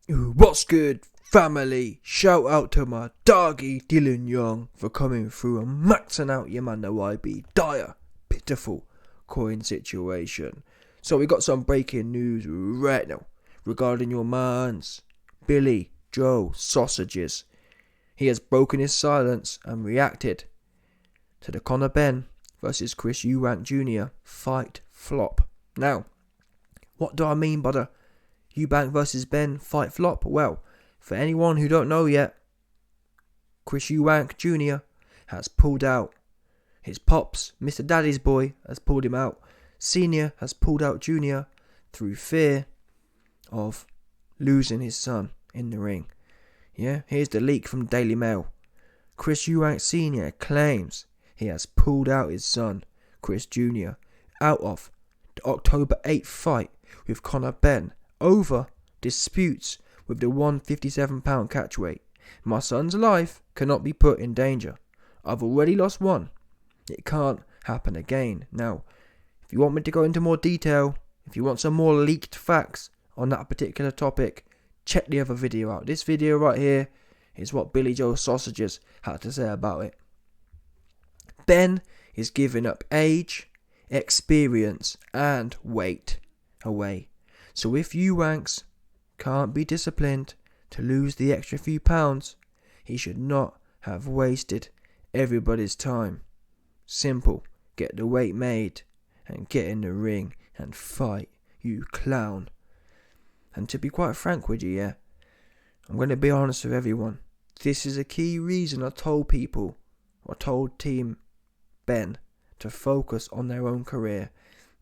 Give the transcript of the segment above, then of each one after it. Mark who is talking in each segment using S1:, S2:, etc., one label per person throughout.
S1: What's good, family? Shout out to my doggy Dylan Young for coming through and maxing out your man the YB. Dire, pitiful coin situation. So we got some breaking news right now regarding your man's Billy Joe Sausages. He has broken his silence and reacted to the Conor Benn versus Chris Eubank Jr. fight flop. Now, what do I mean by the Eubank versus Benn fight flop? Well, for anyone who don't know yet, Chris Eubank Jr. has pulled out. His pops, Mr. Daddy's boy, has pulled him out. Senior has pulled out Junior through fear of losing his son in the ring. Yeah, here's the leak from the Daily Mail. Chris Eubank Sr. claims he has pulled out his son, Chris Jr., out of the October 8th fight with Conor Benn over disputes with the 157-pound catchweight. My son's life cannot be put in danger. I've already lost one. It can't happen again. Now, if you want me to go into more detail, if you want some more leaked facts on that particular topic, check the other video out. This video right here is what Billy Joe Sausages had to say about it. Ben is giving up age, experience and weight away. So if Eubanks can't be disciplined to lose the extra few pounds, he should not have wasted everybody's time. Simple. Get the weight made and get in the ring and fight, you clown. And to be quite frank with you, yeah, I'm going to be honest with everyone. This is a key reason I told Team Ben to focus on their own career.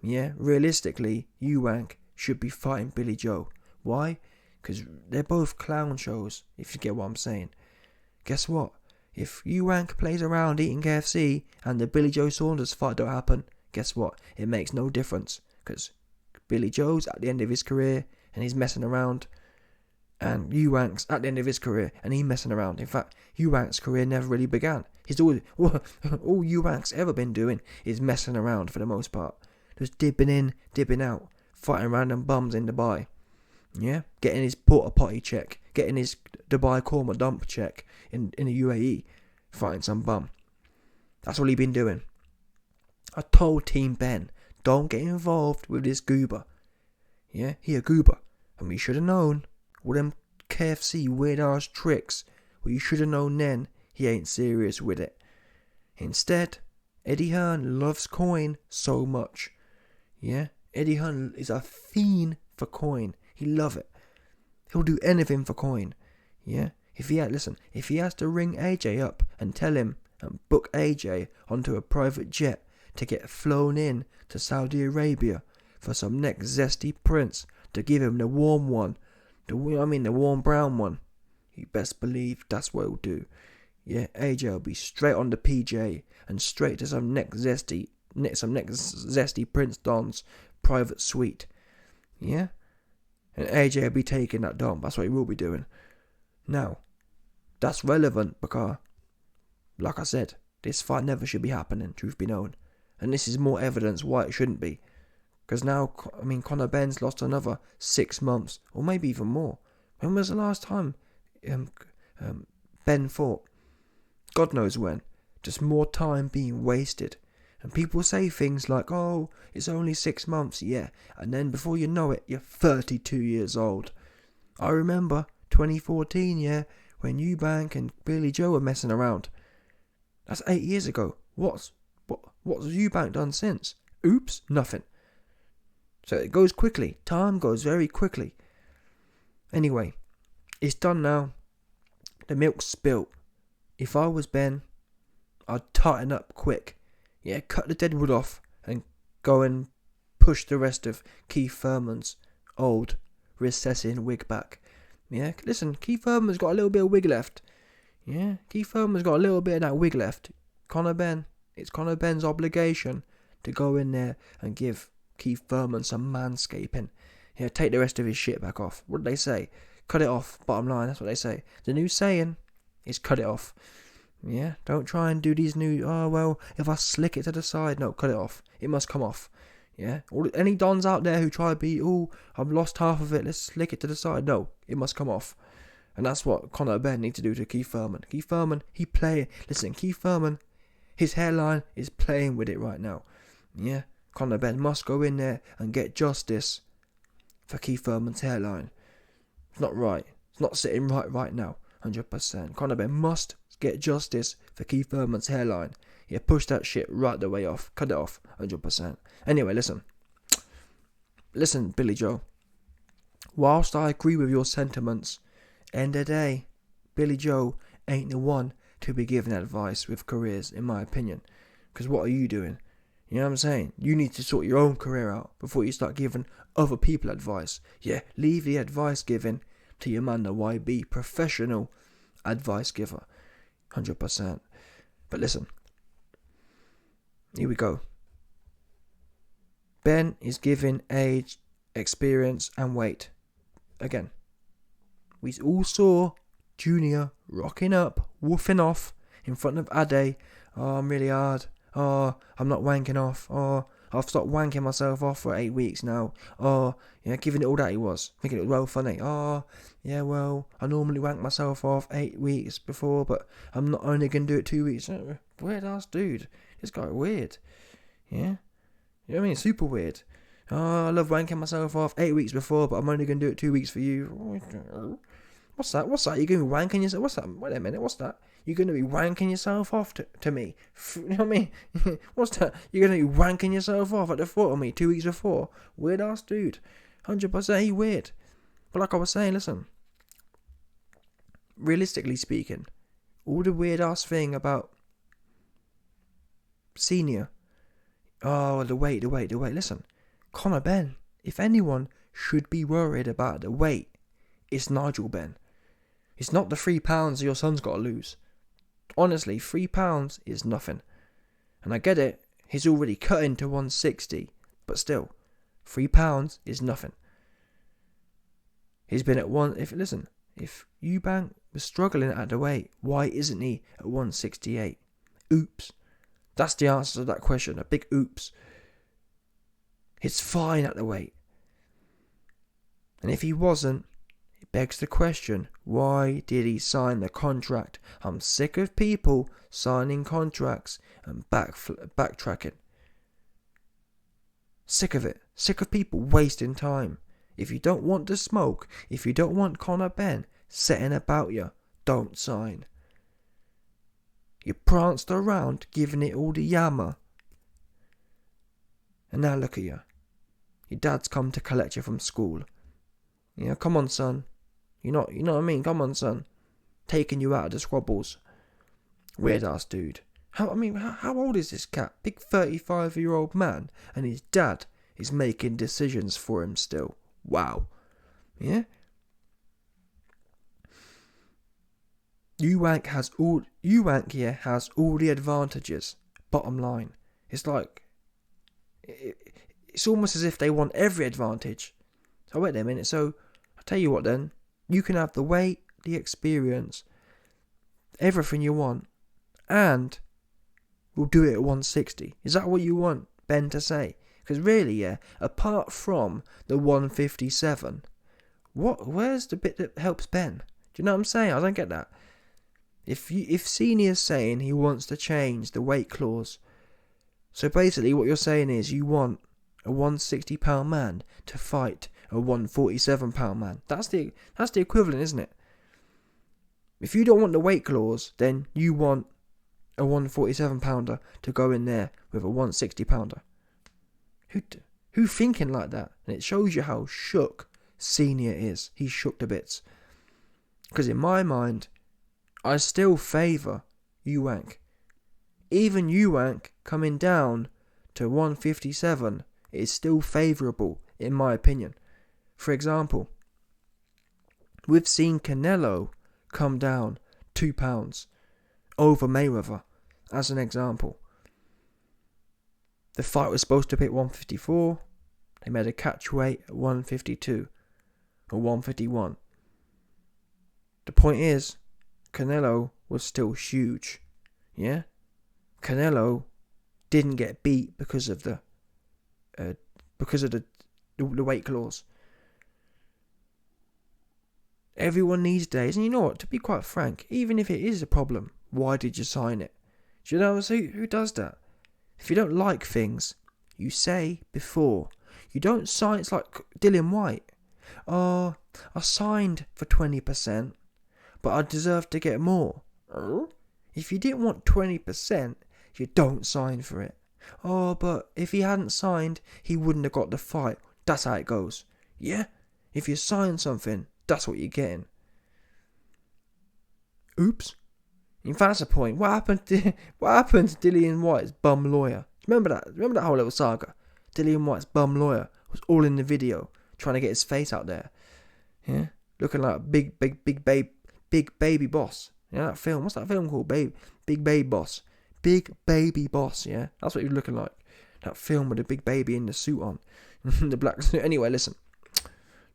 S1: Yeah, realistically, Eubank should be fighting Billy Joe. Why? Because they're both clown shows, if you get what I'm saying. Guess what? If Eubank plays around eating KFC and the Billy Joe Saunders fight don't happen, guess what? It makes no difference. Because Billy Joe's at the end of his career and he's messing around. And Eubank's at the end of his career and he's messing around. In fact, Eubank's career never really began. All Eubank's ever been doing is messing around for the most part. Just dipping in, dipping out, fighting random bums in Dubai. Yeah, getting his porta potty check, getting his Dubai Korma dump check in the UAE, fighting some bum. That's all he been doing. I told Team Ben, don't get involved with this goober. Yeah, he a goober. And we should have known all them KFC weird ass tricks. Well, you should have known then he ain't serious with it. Instead, Eddie Hearn loves coin so much. Yeah, Eddie Hearn is a fiend for coin. He love it. He'll do anything for coin. Yeah, if he has to ring AJ up and tell him and book AJ onto a private jet to get flown in to Saudi Arabia for some next zesty prince to give him the warm one, the warm brown one, you best believe that's what he'll do. Yeah, AJ will be straight on the PJ and straight to some next zesty Prince Don's private suite. Yeah, and AJ will be taking that dump. That's what he will be doing. Now, that's relevant because, like I said, this fight never should be happening, truth be known. And this is more evidence why it shouldn't be. Because now, Conor Benn's lost another 6 months, or maybe even more. When was the last time Ben fought? God knows when. Just more time being wasted. And people say things like, oh, it's only 6 months, yeah. And then before you know it, you're 32 years old. I remember 2014, yeah, when Eubank and Billy Joe were messing around. That's 8 years ago. What's Eubank done since? Oops, nothing. So it goes quickly. Time goes very quickly. Anyway, it's done now. The milk's spilt. If I was Ben, I'd tighten up quick. Yeah, cut the deadwood off and go and push the rest of Keith Thurman's old recessing wig back. Yeah, listen, Keith Thurman's got a little bit of wig left. Yeah, Keith Thurman's got a little bit of that wig left. Conor Benn, it's Conor Benn's obligation to go in there and give Keith Thurman some manscaping. Yeah, take the rest of his shit back off. What do they say? Cut it off, bottom line, that's what they say. The new saying is cut it off. Yeah, don't try and do these new, oh well, if I slick it to the side. No, cut it off. It must come off. Yeah, any dons out there who try to be, oh, I've lost half of it, let's slick it to the side. No, it must come off. And that's what Conor Benn needs to do to Keith Thurman. Keith Thurman, Keith Thurman, his hairline is playing with it right now. Yeah, Conor Benn must go in there and get justice for Keith Thurman's hairline. It's not right. It's not sitting right now, 100%. Conor Benn must get justice for Keith Thurman's hairline. Yeah, push that shit right the way off. Cut it off, 100%. Anyway, listen, Billy Joe. Whilst I agree with your sentiments, end of the day, Billy Joe ain't the one to be giving advice with careers, in my opinion. Because what are you doing? You know what I'm saying? You need to sort your own career out before you start giving other people advice. Yeah, leave the advice giving to your man, the YB, professional advice giver. 100%. But listen, here we go. Ben is given age, experience and weight. Again, we all saw Junior rocking up, woofing off in front of Ade. Oh, I'm really hard. Oh, I'm not wanking off. Oh, I've stopped wanking myself off for 8 weeks now. Oh, yeah, giving it all that he was. Thinking it was well funny. Oh, yeah, well, I normally wank myself off 8 weeks before, but I'm not only going to do it 2 weeks. Weird ass dude. This guy weird. Yeah? You know what I mean? Super weird. Oh, I love wanking myself off 8 weeks before, but I'm only going to do it 2 weeks for you. What's that? You're going to be wanking yourself? What's that? Wait a minute, what's that? You're going to be wanking yourself off to me? You know what I mean? What's that? You're going to be wanking yourself off at the thought of me 2 weeks before? Weird ass dude. 100% he weird. But like I was saying, listen. Realistically speaking, all the weird ass thing about Senior. Oh, the weight. Listen, Conor Benn, if anyone should be worried about the weight, it's Nigel Benn. It's not the 3 pounds your son's got to lose. Honestly, 3 pounds is nothing. And I get it, he's already cut into 160, but still, 3 pounds is nothing. He's been at if Eubank was struggling at the weight, why isn't he at 168? Oops. That's the answer to that question, a big oops. He's fine at the weight. And if he wasn't, it begs the question, why did he sign the contract? I'm sick of people signing contracts and backtracking. Sick of it. Sick of people wasting time. If you don't want to smoke, if you don't want Conor Benn setting about you, don't sign. You pranced around giving it all the yammer. And now look at you. Your dad's come to collect you from school. You know, come on, son. You know what I mean? Come on, son. Taking you out of the squabbles. Weird ass dude. How old is this cat? Big 35-year-old man, and his dad is making decisions for him still. Wow. Yeah? Eubank has all the advantages. Bottom line. It's like it's almost as if they want every advantage. So wait a minute, so I'll tell you what then. You can have the weight, the experience, everything you want, and we'll do it at 160. Is that what you want Ben to say? Because really, yeah, apart from the 157, where's the bit that helps Ben? Do you know what I'm saying? I don't get that. If Senior's saying he wants to change the weight clause, so basically what you're saying is you want a 160-pound man to fight a 147-pound man. That's the equivalent, isn't it? If you don't want the weight clause, then you want a 147-pounder to go in there with a 160-pounder. Who thinking like that? And it shows you how shook Senior is. He's shook to bits. Because in my mind, I still favour Eubank. Even Eubank coming down to 157 is still favourable, in my opinion. For example, we've seen Canelo come down 2 pounds over Mayweather, as an example. The fight was supposed to be at 154. They made a catch weight at 152 or 151. The point is, Canelo was still huge. Yeah? Canelo didn't get beat because of the because of the weight clause. Everyone needs days, and you know what? To be quite frank, even if it is a problem, why did you sign it? Do you know who does that? If you don't like things, you say before. You don't sign. It's like Dylan White. Oh, I signed for 20%, but I deserve to get more. If you didn't want 20%, you don't sign for it. Oh, but if he hadn't signed, he wouldn't have got the fight. That's how it goes. Yeah? If you sign something, that's what you're getting. Oops. In fact, that's the point. What happened to Dillian White's bum lawyer? Remember that whole little saga? Dillian White's bum lawyer was all in the video, trying to get his face out there. Yeah? Looking like a big baby boss. Yeah, that film. What's that film called? Big Baby Boss. Big Baby Boss, yeah? That's what he was looking like. That film with the big baby in the suit on. The black suit. Anyway, listen.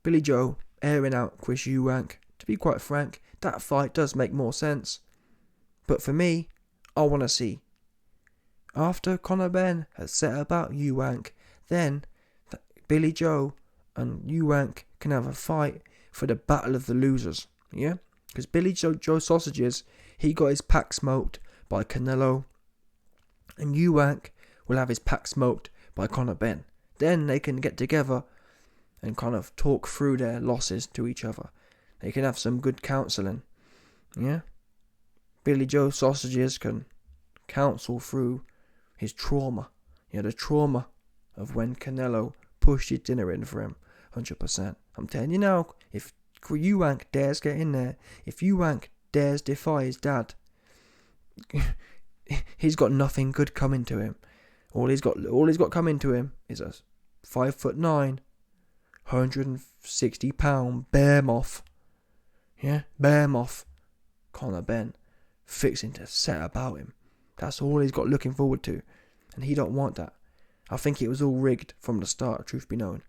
S1: Billy Joe airing out Chris Eubank. To be quite frank, that fight does make more sense. But for me, I want to see. After Conor Benn has set about Eubank, then Billy Joe and Eubank can have a fight for the battle of the losers. Yeah? Because Billy Joe Sausages, he got his pack smoked by Canelo. And Eubank will have his pack smoked by Conor Benn. Then they can get together and kind of talk through their losses to each other. They can have some good counselling. Yeah? Billy Joe Sausages can counsel through his trauma. Yeah, the trauma of when Canelo pushed his dinner in for him. 100%. I'm telling you now, if Eubank dares get in there, if Eubank dares defy his dad, he's got nothing good coming to him. All he's got coming to him is a 5'9", 160-pound behemoth. Yeah, behemoth. Conor Benn fixing to set about him. That's all he's got looking forward to, and he don't want that. I think it was all rigged from the start, truth be known.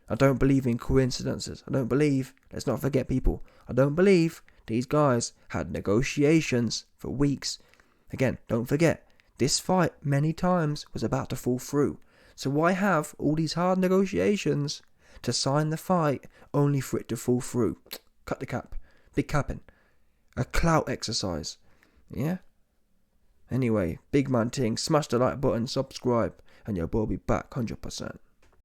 S1: I don't believe in coincidences. I don't believe, let's not forget people, I don't believe these guys had negotiations for weeks. Again, don't forget, this fight many times was about to fall through. So why have all these hard negotiations to sign the fight only for it to fall through? Cut the cap. Big capping. A clout exercise. Yeah? Anyway, big man ting, smash the like button, subscribe, and your boy will be back 100%.